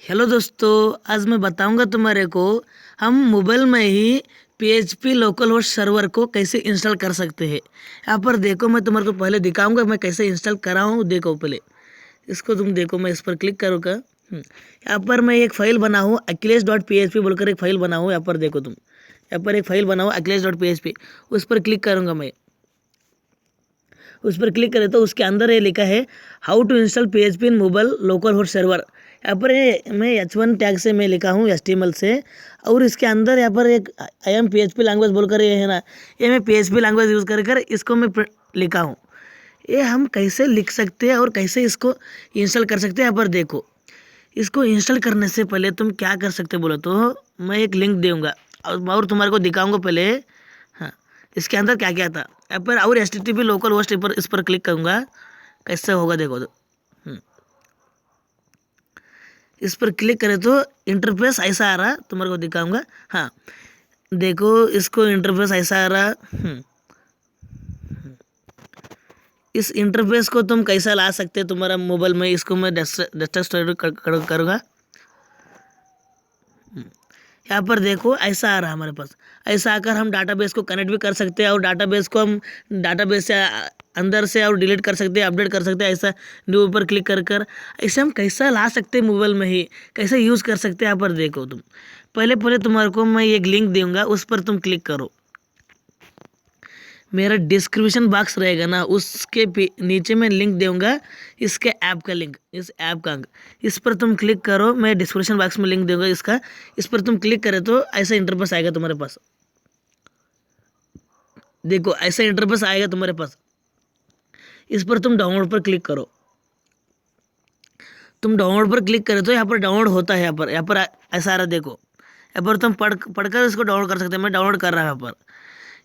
Hello दोस्तों, आज मैं बताऊंगा तुम्हारे को हम मोबाइल में ही PHP लोकल होस्ट सर्वर को कैसे इंस्टॉल कर सकते हैं। यहाँ पर देखो, मैं तुम्हारे को पहले दिखाऊंगा मैं कैसे इंस्टॉल करा हूँ। देखो पहले इसको तुम देखो, मैं इस पर क्लिक करूँगा। यहाँ पर मैं एक फाइल बना हूँ achilles.php बोलकर एक फाइल बना हूँ। यहाँ पर देखो तुम, यहाँ पर एक फाइल बना हूँ achilles.php, उस पर क्लिक करूँगा मैं। उस पर क्लिक करें तो उसके अंदर ये लिखा है how to install PHP in mobile localhost server. यहाँ पर मैं H1 टैग से मैं लिखा हूँ HTML से, और इसके अंदर यहाँ पर एक आई एम PHP लैंग्वेज बोलकर ये है ना, ये मैं PHP लैंग्वेज यूज़ कर कर इसको मैं लिखा हूँ। ये हम कैसे लिख सकते हैं और कैसे इसको इंस्टॉल कर सकते हैं। यहाँ पर देखो, इसको इंस्टॉल करने से पहले तुम क्या कर सकते बोलो तो मैं एक लिंक दूंगा और तुम्हारे को दिखाऊंगा पहले। हाँ, इसके अंदर क्या क्या था। यहाँ पर और HTTP लोकल होस्ट पर इस पर क्लिक करूँगा, कैसे होगा देखो तो। इस पर क्लिक करें तो इंटरफेस ऐसा आ रहा, तुम्हारे को दिखाऊंगा। हाँ देखो, इसको इंटरफेस ऐसा आ रहा। इस इंटरफेस को तुम कैसा ला सकते हैं तुम्हारा मोबाइल में, इसको मैं डेस्कटॉप स्टोरेज करूँगा। यहाँ पर देखो ऐसा आ रहा है हमारे पास। ऐसा आकर हम डाटाबेस को कनेक्ट भी कर सकते हैं, और डाटाबेस को हम डाटाबेस से अंदर से और डिलीट कर सकते हैं, अपडेट कर सकते हैं। ऐसा न्यू पर क्लिक कर कर ऐसे हम कैसा ला सकते हैं मोबाइल में ही, कैसे यूज़ कर सकते हैं। यहाँ पर देखो तुम, पहले पहले तुम्हारे को मैं एक लिंक दूंगा, उस पर तुम क्लिक करो। मेरा डिस्क्रिप्शन बॉक्स रहेगा ना, उसके नीचे मैं लिंक दूंगा, इसके ऐप का लिंक, इस ऐप का। इस पर तुम क्लिक करो, मैं डिस्क्रिप्शन बॉक्स में लिंक दूंगा इसका। इस पर तुम क्लिक करें तो ऐसा इंटरफेस आएगा तुम्हारे पास। देखो ऐसा इंटरफेस आएगा तुम्हारे पास। इस पर तुम डाउनलोड पर क्लिक करो। तुम डाउनलोड पर क्लिक करें तो यहाँ पर डाउनलोड होता है। यहाँ पर ऐसा आ रहा देखो। यहाँ पर तुम पढ़कर इसको डाउनलोड कर सकते हैं। मैं डाउनलोड कर रहा हूँ, यहाँ पर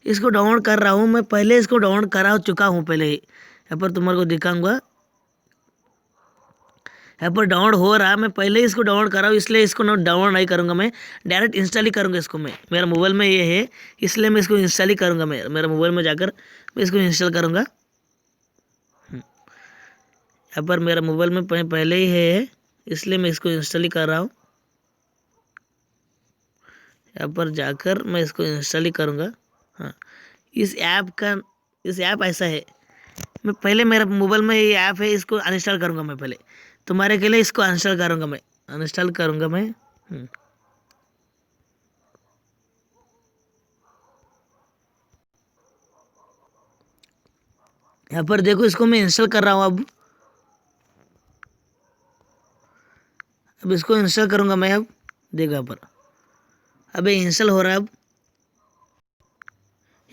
इसको डाउनलोड कर रहा हूँ। मैं पहले इसको डाउनलोड करा चुका हूँ पहले ही। यहाँ पर तुम्हारे को दिखाऊंगा, यहाँ पर डाउनलोड हो रहा है। मैं पहले ही इसको डाउनलोड कर रहा हूँ, इसलिए इसको डाउनलोड नहीं करूँगा, मैं डायरेक्ट इंस्टॉल ही करूँगा इसको। मैं मेरा मोबाइल में ये है, इसलिए मैं इसको इंस्टॉल ही करूँगा। मैं मेरा मोबाइल में जाकर मैं इसको इंस्टॉल करूँगा। यहाँ पर मेरा मोबाइल में पहले ही है, इसलिए मैं इसको इंस्टॉल ही कर रहा हूँ। यहाँ पर जाकर मैं इसको इंस्टॉल ही करूँगा। हाँ, इस ऐप ऐसा है। मैं पहले मेरा मोबाइल में ये ऐप है, इसको अनइंस्टॉल करूँगा मैं पहले। तुम्हारे के लिए इसको अनइंस्टॉल करूँगा मैं, अनइंस्टॉल करूँगा मैं। यहाँ पर देखो, इसको मैं इंस्टॉल कर रहा हूँ। अब इसको इंस्टॉल करूँगा मैं। अब देखो यहाँ पर, अब ये इंस्टॉल हो रहा है। अब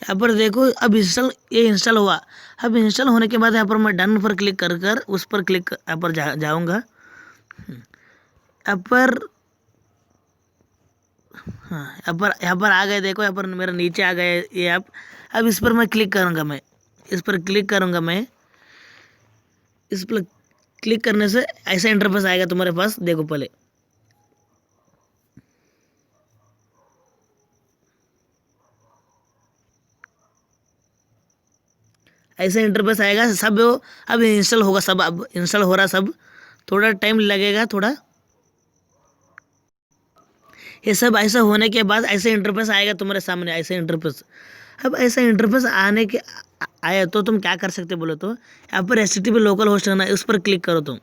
यहाँ पर देखो, अब ये इंस्टॉल हुआ। अब इंस्टॉल होने के बाद यहाँ पर मैं डन पर क्लिक कर कर उस पर क्लिक यहाँ पर जाऊँगा। यहाँ पर हाँ, यहाँ पर आ गए। देखो यहाँ पर मेरा नीचे आ गए ये ऐप। अब इस पर मैं क्लिक करूँगा, मैं इस पर क्लिक करूँगा। मैं इस पर क्लिक करने से ऐसा इंटरफेस आएगा तुम्हारे पास। देखो पहले ऐसा इंटरफेस आएगा सब। अब इंस्टॉल होगा सब, अब इंस्टॉल हो रहा सब। थोड़ा टाइम लगेगा थोड़ा। ये सब ऐसा होने के बाद ऐसा इंटरफेस आएगा तुम्हारे सामने, ऐसा इंटरफेस। अब ऐसा इंटरफेस आने के आया तो तुम क्या कर सकते बोलो तो, यहाँ पर HTTP लोकल होस्ट है ना, उस पर क्लिक करो तुम।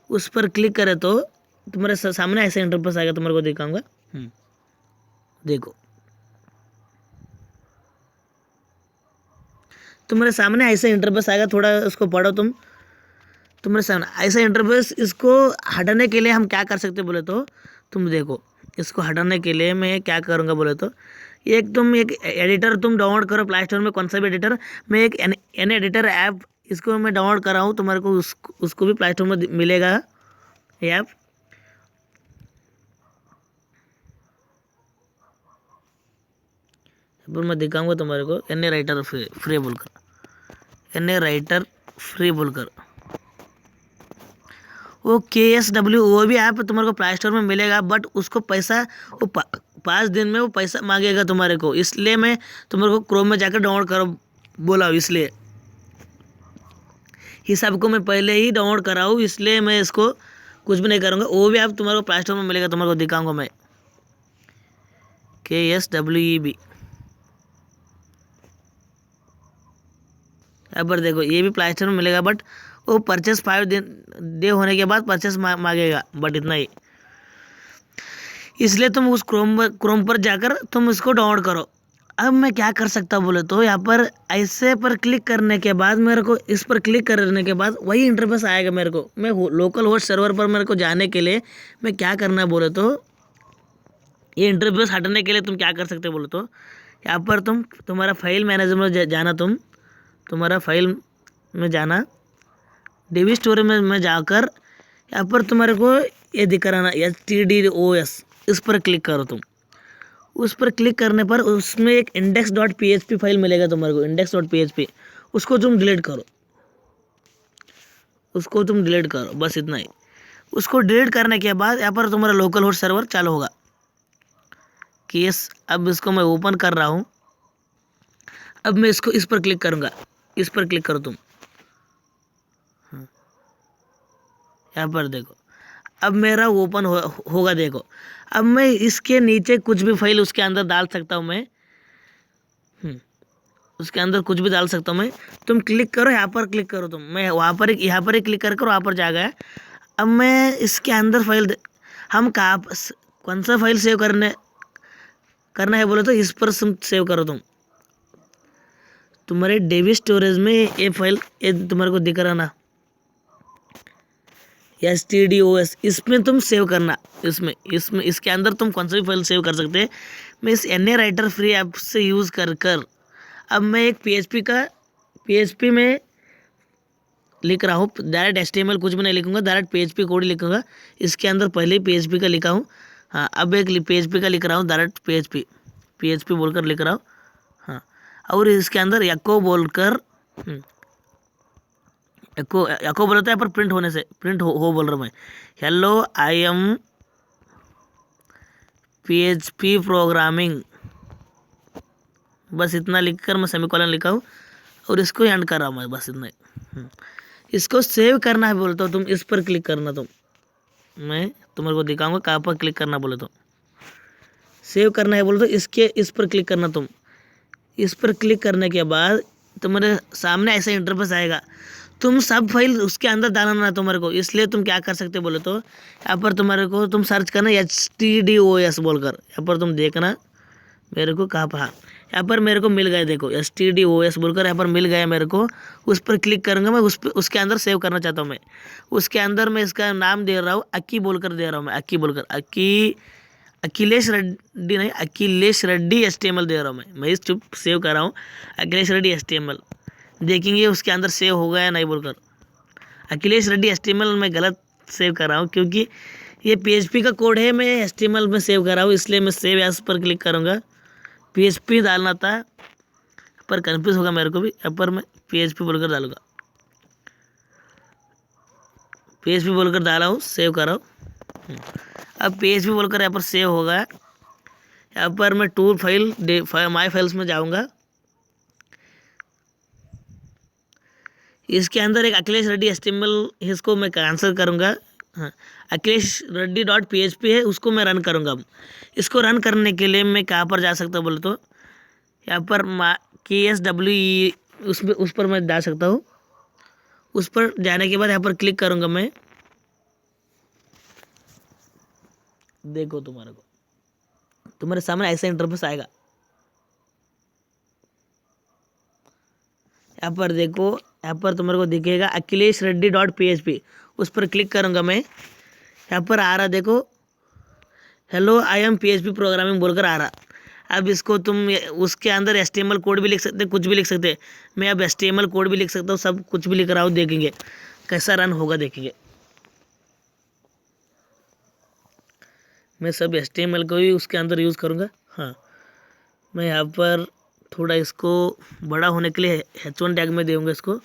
उस पर क्लिक करे तो तुम्हारे सामने ऐसा इंटरफेस आएगा, तुम्हारे को दिखाऊंगा। देखो तुम्हारे सामने ऐसा इंटरफेस आएगा, थोड़ा उसको पढ़ो तुम। तुम्हारे सामने ऐसा इंटरफेस, इसको हटाने के लिए हम क्या कर सकते बोले तो तुम देखो, इसको हटाने के लिए मैं क्या करूँगा बोले तो, तुम एक एडिटर तुम डाउनलोड करो प्ले स्टोर में, कौन सा भी एडिटर। मैं एक एन एडिटर ऐप, इसको मैं डाउनलोड कर रहा हूँ। तुम्हारे को उसको भी प्ले स्टोर में मिलेगा ये ऐप। मैं दिखाऊंगा तुम्हारे को, एन ए राइटर फ्री बोलकर, एन ए राइटर फ्री बोलकर। वो KSW, वो भी ऐप तुम्हारे को प्ले स्टोर में मिलेगा, बट उसको पैसा वो 5 दिन में वो पैसा मांगेगा तुम्हारे को। इसलिए मैं तुम्हारे को क्रोम में जाकर डाउनलोड करो बोला हूँ। इसलिए इस ऐप को मैं पहले ही डाउनलोड करा हूँ, इसलिए मैं इसको कुछ भी नहीं करूँगा, वो भी आप तुम्हारे को प्ले स्टोर में मिलेगा, तुम्हारे को दिखाऊंगा मैं। KSWEB, यहाँ पर देखो ये भी प्ले स्टोर में मिलेगा, बट वो परचेस 5 डे होने के बाद परचेस मांगेगा, बट इतना ही। इसलिए तुम उस क्रोम पर जाकर तुम इसको डाउनलोड करो। अब मैं क्या कर सकता हूँ बोले तो, यहाँ पर ऐसे पर क्लिक करने के बाद मेरे को, इस पर क्लिक करने के बाद वही इंटरफेस आएगा मेरे को। मैं लोकल होस्ट सर्वर पर मेरे को जाने के लिए मैं क्या करना है बोले तो, ये इंटरफेस हटने के लिए तुम क्या कर सकते हो बोले तो, यहाँ पर तुम्हारा फाइल मैनेजर में जाना, तुम्हारा फाइल में जाना, DB स्टोरेज में जाकर यहाँ पर तुम्हारे को ये दिख रहा ना HTDOS, इस पर क्लिक करो तुम। उस पर क्लिक करने पर उसमें एक index.php फाइल मिलेगा तुम्हारे को, index.php, उसको तुम डिलीट करो, बस इतना ही। उसको डिलीट करने के बाद यहाँ पर तुम्हारा लोकल होस्ट सर्वर चालू होगा। केस अब इसको मैं ओपन कर रहा हूँ। अब मैं इसको इस पर क्लिक करूँगा, इस पर क्लिक करो तुम। यहाँ पर देखो अब मेरा ओपन होगा। देखो अब मैं इसके नीचे कुछ भी फाइल उसके अंदर डाल सकता हूँ मैं, उसके अंदर कुछ भी डाल सकता हूँ मैं। तुम क्लिक करो, यहाँ पर क्लिक करो तुम, मैं यहाँ पर ही क्लिक कर वहाँ पर जा गया। अब मैं इसके अंदर फाइल, हम कौन सा फाइल सेव करना है बोले तो इस पर सेव करो तुम। तुम्हारे DB स्टोरेज में ये फाइल, ये तुम्हारे को दिख रहा ना HTDOS, इसमें तुम सेव करना। इसमें इसके अंदर तुम कौन सा भी फाइल सेव कर सकते हैं। मैं इस NA राइटर फ्री ऐप से यूज़ कर अब मैं एक PHP में लिख रहा हूँ। डायरेक्ट HTML कुछ भी नहीं लिखूँगा, डायरेक्ट PHP कोड लिखूँगा। इसके अंदर पहले ही PHP का लिखा हूँ। हाँ, अब एक PHP का लिख रहा हूँ, डायरेक्ट PHP बोलकर लिख रहा हूँ। हाँ, और इसके अंदर एको बोलकर, एको बोलता है पर प्रिंट होने से, प्रिंट हो बोल रहा हूँ मैं। Hello I am PHP programming, बस इतना लिखकर मैं सेमीकोलन लिखा हूँ और इसको एंड कर रहा हूँ मैं, बस इतना ही। इसको सेव करना है बोले तो तुम इस पर क्लिक करना। मैं तुम्हारे को दिखाऊंगा कहाँ पर क्लिक करना बोले तो। सेव करना है बोले तो इस पर क्लिक करना तुम। इस पर क्लिक करने के बाद तुम्हारे सामने ऐसा इंटरफेस आएगा। तुम सब फाइल उसके अंदर डालना है तुम्हारे को, इसलिए तुम क्या कर सकते बोले तो, यहाँ पर तुम्हारे को तुम सर्च करना HTDOS बोलकर। यहाँ पर तुम देखना मेरे को कहाँ पर, हाँ यहाँ पर मेरे को मिल गया। देखो HTDOS बोलकर यहाँ पर मिल गया मेरे को। उस पर क्लिक करूँगा मैं, उसके अंदर सेव करना चाहता हूँ मैं। उसके अंदर मैं इसका नाम दे रहा हूँ अक्की बोलकर दे रहा हूँ मैं, अक्की बोलकर, अखिलेश रेड्डी नहीं, अखिलेश रेड्डी HTML दे रहा हूँ मैं इस चुप सेव कर रहा हूँ अखिलेश रेड्डी HTML। देखेंगे उसके अंदर सेव हो गया नहीं बोलकर। अखिलेश रेड्डी HTML मैं गलत सेव कर रहा हूँ, क्योंकि ये PHP का कोड है, मैं HTML में सेव कर रहा हूँ, इसलिए मैं सेव एज पर क्लिक करूँगा। PHP डालना था पर कन्फ्यूज़ होगा मेरे को भी, यहाँ पर मैं PHP बोलकर डालूँगा। PHP बोलकर डाला हूँ, सेव कर रहा हूँ। अब PHP बोलकर यहाँ पर सेव हो गया। यहाँ पर मैं टूल फाइल माई फाइल्स में जाऊँगा। इसके अंदर एक अखिलेश रेड्डी HTML, इसको मैं कैंसिल करूँगा। हाँ, अखिलेश रेड्डी .php है, उसको मैं रन करूँगा। अब इसको रन करने के लिए मैं कहाँ पर जा सकता हूँ बोले तो, यहाँ पर KSWE उस पर मैं जा सकता हूँ। उस पर जाने के बाद यहाँ पर क्लिक करूँगा मैं। देखो तुम्हारे सामने ऐसा इंटरफेस आएगा। यहाँ पर देखो, यहाँ पर तुम्हारे को दिखेगा अखिलेश रेड्डी .php, उस पर क्लिक करूँगा मैं। यहाँ पर आ रहा देखो, hello I am PHP programming बोलकर आ रहा। अब इसको तुम उसके अंदर HTML कोड भी लिख सकते, कुछ भी लिख सकते। मैं अब HTML कोड भी लिख सकता हूँ, सब कुछ भी लिख रहा हूँ। देखेंगे कैसा रन होगा, देखेंगे। मैं सब HTML को ही उसके अंदर यूज़ करूँगा। हाँ, मैं यहाँ पर थोड़ा इसको बड़ा होने के लिए H1 टैग में दूँगा। इसको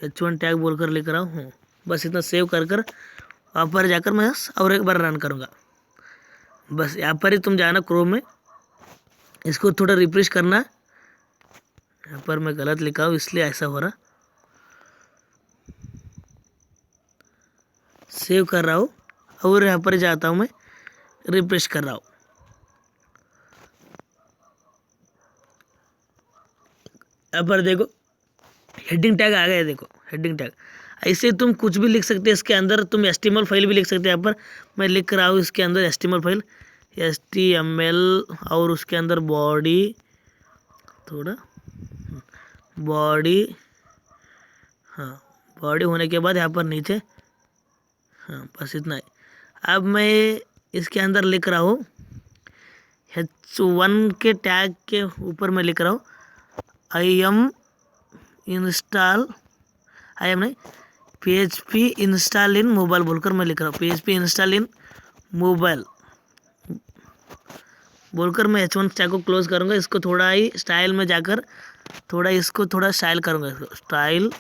H1 टैग बोलकर लिख रहा हूँ। बस इतना सेव कर वहाँ पर जाकर मैं और एक बार रन करूँगा। बस यहाँ पर ही तुम जाना क्रोम में, इसको थोड़ा रिफ्रेश करना। यहाँ पर मैं गलत लिखा हूँ इसलिए ऐसा हो रहा। सेव कर रहा हूँ और यहाँ पर जाता हूँ मैं, रिफ्रेश कर रहा हूँ। यहाँ पर देखो हेडिंग टैग आ गया, देखो हेडिंग टैग। ऐसे तुम कुछ भी लिख सकते हैं इसके अंदर, तुम HTML फाइल भी लिख सकते हैं। यहाँ पर मैं लिख रहा हूँ इसके अंदर HTML फाइल, HTML, और उसके अंदर बॉडी, थोड़ा बॉडी, हाँ बॉडी होने के बाद यहाँ पर नीचे, हाँ बस इतना ही। अब मैं इसके अंदर लिख रहा हूँ H1 के टैग के ऊपर मैं लिख रहा हूँ आई एम नहीं PHP इंस्टॉल इन मोबाइल बोलकर मैं लिख रहा हूँ। PHP इंस्टॉल इन मोबाइल बोलकर मैं H1 टैग को क्लोज करूँगा। इसको थोड़ा ही स्टाइल में जाकर थोड़ा इसको थोड़ा स्टाइल करूँगा, इसको स्टाइल,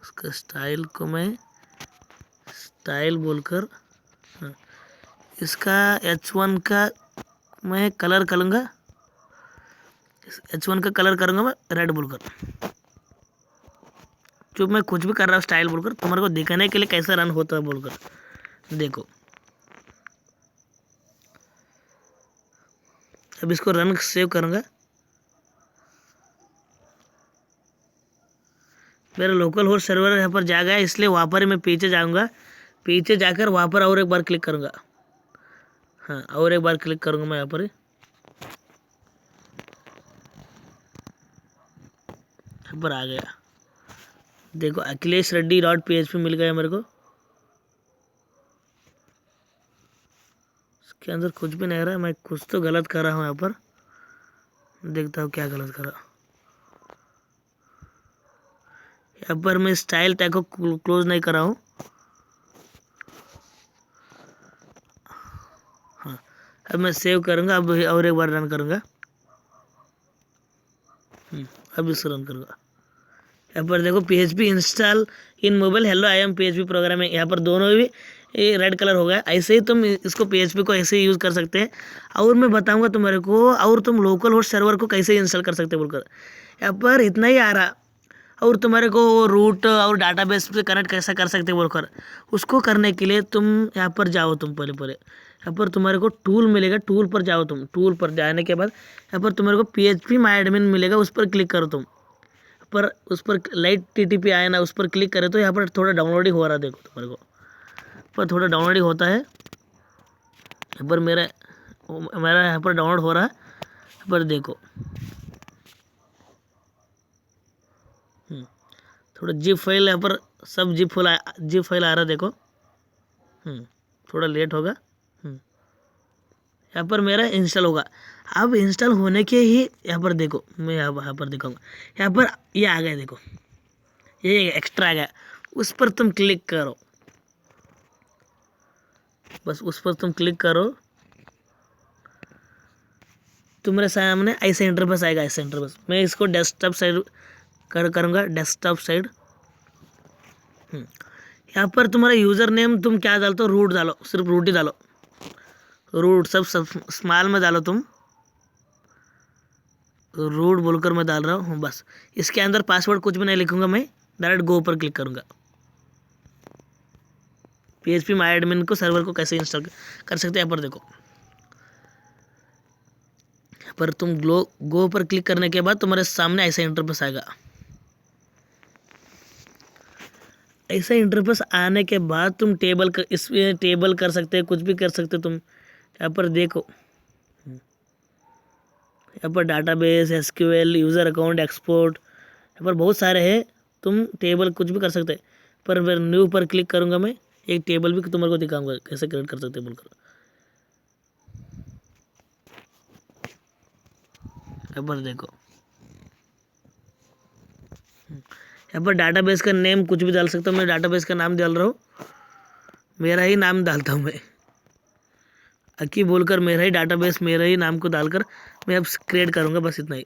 उसका स्टाइल को मैं स्टाइल बोलकर, हाँ इसका H1 का मैं कलर करूँगा, H1 का कलर करूँगा मैं रेड बोलकर। जो मैं कुछ भी कर रहा हूँ स्टाइल बोलकर, तुम्हारे को दिखाने के लिए कैसा रन होता है बोलकर। देखो अब इसको रन सेव करूँगा। मेरा लोकल होस्ट सर्वर यहाँ पर जा गया, इसलिए वहाँ पर ही मैं पीछे जाऊँगा। पीछे जाकर वहाँ पर और एक बार क्लिक करूँगा, हाँ और एक बार क्लिक करूँगा मैं यहाँ पर, यहाँ पर आ गया। देखो akhilesh-reddy.php मिल गया मेरे को। इसके अंदर कुछ भी नहीं रहा, मैं कुछ तो गलत कर रहा हूँ यहाँ पर, देखता हूँ क्या गलत कर रहा। यहाँ पर मैं स्टाइल टैग को क्लोज नहीं कर रहा हूँ, हाँ अब मैं सेव करूँगा। अब और एक बार रन करूँगा, अब इसको रन करूँगा। यहाँ पर देखो PHP install in mobile, hello I am PHP program है, यहाँ पर दोनों भी रेड कलर हो गया। ऐसे ही तुम इसको PHP को ऐसे ही यूज़ कर सकते हैं। और मैं बताऊंगा तुम्हारे को, और तुम लोकल होस्ट सर्वर को कैसे इंस्टॉल कर सकते हैं बोलकर। यहाँ पर इतना ही आ रहा, और तुम्हारे को रूट और डाटाबेस से कनेक्ट कैसा कर सकते हैं बोलकर, उसको करने के लिए तुम यहाँ पर जाओ। तुम पहले यहाँ पर तुम्हारे को टूल मिलेगा, टूल पर जाओ। तुम टूल पर जाने के बाद यहाँ पर तुम्हारे को PHP माई एडमिन मिलेगा, उस पर क्लिक करो। तुम पर उस पर लाइट TTP आया ना, उस पर क्लिक करें तो यहाँ पर थोड़ा डाउनलोडिंग हो रहा है। देखो तुम्हारे को पर थोड़ा डाउनलोडिंग होता है। यहाँ पर मेरा यहाँ पर डाउनलोड हो रहा है। यहाँ पर देखो थोड़ा जिप फाइल, यहाँ पर सब जिप फाइल आ रहा है। देखो थोड़ा लेट होगा। यहाँ पर मेरा इंस्टॉल होगा। अब इंस्टॉल होने के ही यहाँ पर देखो, मैं यहाँ पर दिखाऊंगा। यहाँ पर ये आ गया, देखो ये एक्स्ट्रा आ गया, उस पर तुम क्लिक करो। बस उस पर तुम क्लिक करो, तुम्हारे सामने ऐसा इंटरफेस आएगा, ऐसा इंटरफेस। मैं इसको डेस्कटॉप साइड करूँगा, डेस्कटॉप साइड। यहाँ पर तुम्हारा यूज़र नेम तुम क्या डालते हो, रूट डालो, सिर्फ रूट ही डालो, रूट सब स्मॉल में डालो। तुम रूट बोलकर मैं डाल रहा हूँ बस। इसके अंदर पासवर्ड कुछ भी नहीं लिखूंगा, मैं डायरेक्ट गो पर क्लिक करूँगा। PHP माई एडमिन को सर्वर को कैसे इंस्टॉल कर सकते हैं, यहाँ पर देखो। यहाँ पर तुम गो पर क्लिक करने के बाद तुम्हारे सामने ऐसा इंटरफेस आएगा। ऐसा इंटरफेस आने के बाद तुम इसमें टेबल कर सकते हैं, कुछ भी कर सकते हो तुम। यहाँ पर देखो, यहाँ पर database, SQL, user account, export, यहाँ पर बहुत सारे हैं। तुम टेबल कुछ भी कर सकते हैं। पर मैं न्यू पर क्लिक करूँगा, मैं एक टेबल भी तुम्हारे को दिखाऊंगा कैसे क्रिएट कर सकते हैं बोलकर। यहाँ पर देखो, यहाँ पर डाटाबेस का नेम कुछ भी डाल सकता हूँ। मैं डाटाबेस का नाम डाल रहा हूँ, मेरा ही नाम डालता हूँ मैं, अकी बोलकर मेरा ही डाटाबेस, मेरा ही नाम को डालकर मैं अब क्रिएट करूँगा, बस इतना ही।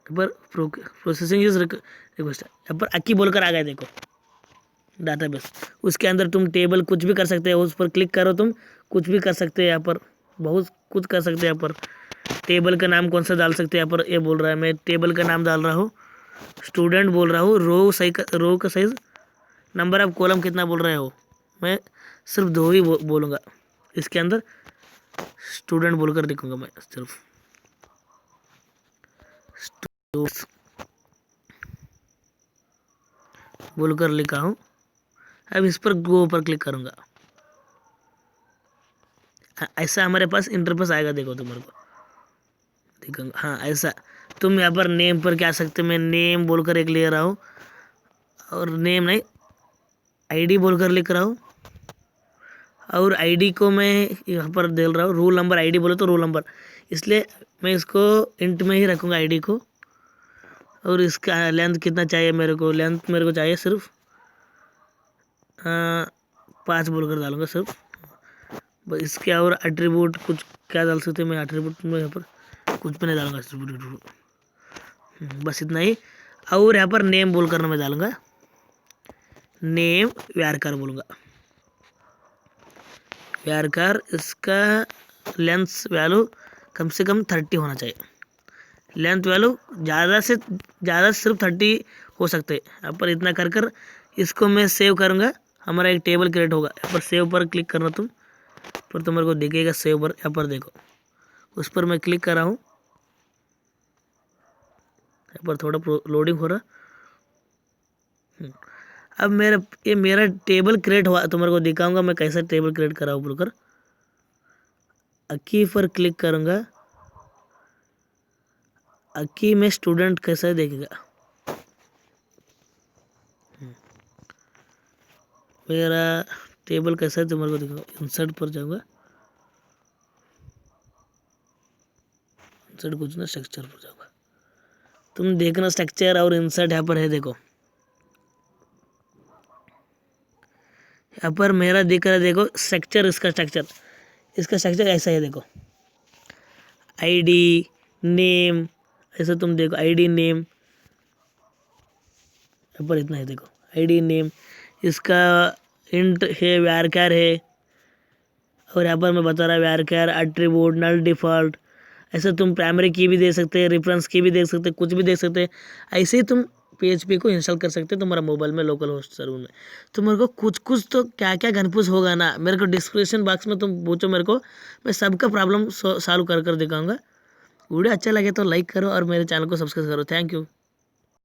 पर प्रोसेसिंग इज रिक्वेस्ट, यहाँ पर अकी बोलकर आ गया, देखो डाटाबेस। उसके अंदर तुम टेबल कुछ भी कर सकते हो, उस पर क्लिक करो, तुम कुछ भी कर सकते हो। यहाँ पर बहुत कुछ कर सकते हैं। यहाँ पर टेबल का नाम कौन सा डाल सकते हैं, यहाँ पर ये बोल रहा है, मैं टेबल का नाम डाल रहा हूँ। स्टूडेंट बोल रहा हूँ, रो का साइज, नंबर ऑफ कॉलम कितना बोल रहे हो, मैं सिर्फ 2 ही बोलूँगा। इसके अंदर स्टूडेंट बोलकर लिखूँगा मैं, सिर्फ स्टूडेंट्स बोलकर लिखा हूँ। अब इस पर गो पर क्लिक करूँगा। ऐसा हमारे पास इंटरफेस आएगा, देखो तुम्हारे को दिखाऊंगा। हाँ ऐसा तुम यहाँ पर नेम पर क्या सकते, मैं नेम बोलकर एक ले रहा हूँ, और नेम नहीं आईडी बोलकर लिख रहा हूँ, और आईडी को मैं यहाँ पर दे रहा हूँ रोल नंबर। आईडी बोले तो रोल नंबर, इसलिए मैं इसको इंट में ही रखूँगा आईडी को। और इसका लेंथ कितना चाहिए मेरे को, लेंथ मेरे को चाहिए सिर्फ 5 बोलकर डालूँगा सिर्फ बस। इसके और एट्रीब्यूट कुछ क्या डाल सकते हैं, मैं एट्रीब्यूट में यहाँ पर कुछ भी नहीं डालूंगा बस इतना ही। और यहाँ पर नेम बोलकर मैं डालूंगा, नेम व्यारकार बोलूँगा, व्यारकार। इसका लेंथ वैल्यू कम से कम 30 होना चाहिए। लेंथ वैल्यू ज़्यादा से ज़्यादा सिर्फ 30 हो सकते हैं। यहाँ पर इतना कर कर इसको मैं सेव करूँगा, हमारा एक टेबल क्रिएट होगा। यहाँ पर सेव पर क्लिक करना तुम, पर तुम्हारे को दिखेगा सेव पर। यहाँ पर देखो, उस पर मैं क्लिक कर रहा हूँ। यहाँ पर थोड़ा लोडिंग हो रहा। अब मेरा टेबल क्रिएट हुआ, तुम्हारे को दिखाऊंगा मैं कैसा टेबल क्रिएट कर रहा हूँ बोलकर। अकी पर क्लिक करूँगा, अकी में स्टूडेंट कैसा देखेगा। मेरा टेबल कैसा है तुम्हारे को दिखाऊंगा। इंसर्ट पर जाऊँगा, इंसर्ट कुछ ना स्ट्रक्चर पर जाऊँगा। तुम देखना स्ट्रक्चर और इंसर्ट यहाँ पर है, देखो यहाँ पर मेरा दिख रहा है, देखो स्ट्रक्चर। इसका स्ट्रक्चर ऐसा है, देखो आईडी नेम, ऐसा तुम देखो आईडी नेम यहाँ पर इतना है, देखो आईडी नेम। इसका इंट है, व्यारकार है, और यहाँ पर मैं बता रहा व्यारकार एट्रीब्यूट नल डिफ़ॉल्ट। ऐसे तुम प्राइमरी की भी दे सकते हैं, रेफरेंस की भी दे सकते हैं, कुछ भी दे सकते हैं। ऐसे ही तुम PHP को इंस्टॉल कर सकते हैं तुम्हारा मोबाइल में, लोकल होस्ट सर्वर में। तो मेरे को कुछ तो क्या क्या कन्फ्यूज होगा ना, मेरे को डिस्क्रिप्शन बॉक्स में तुम पूछो मेरे को, मैं सबका प्रॉब्लम सॉल्व कर दिखाऊंगा। वीडियो अच्छा लगे तो लाइक करो और मेरे चैनल को सब्सक्राइब करो। Thank you.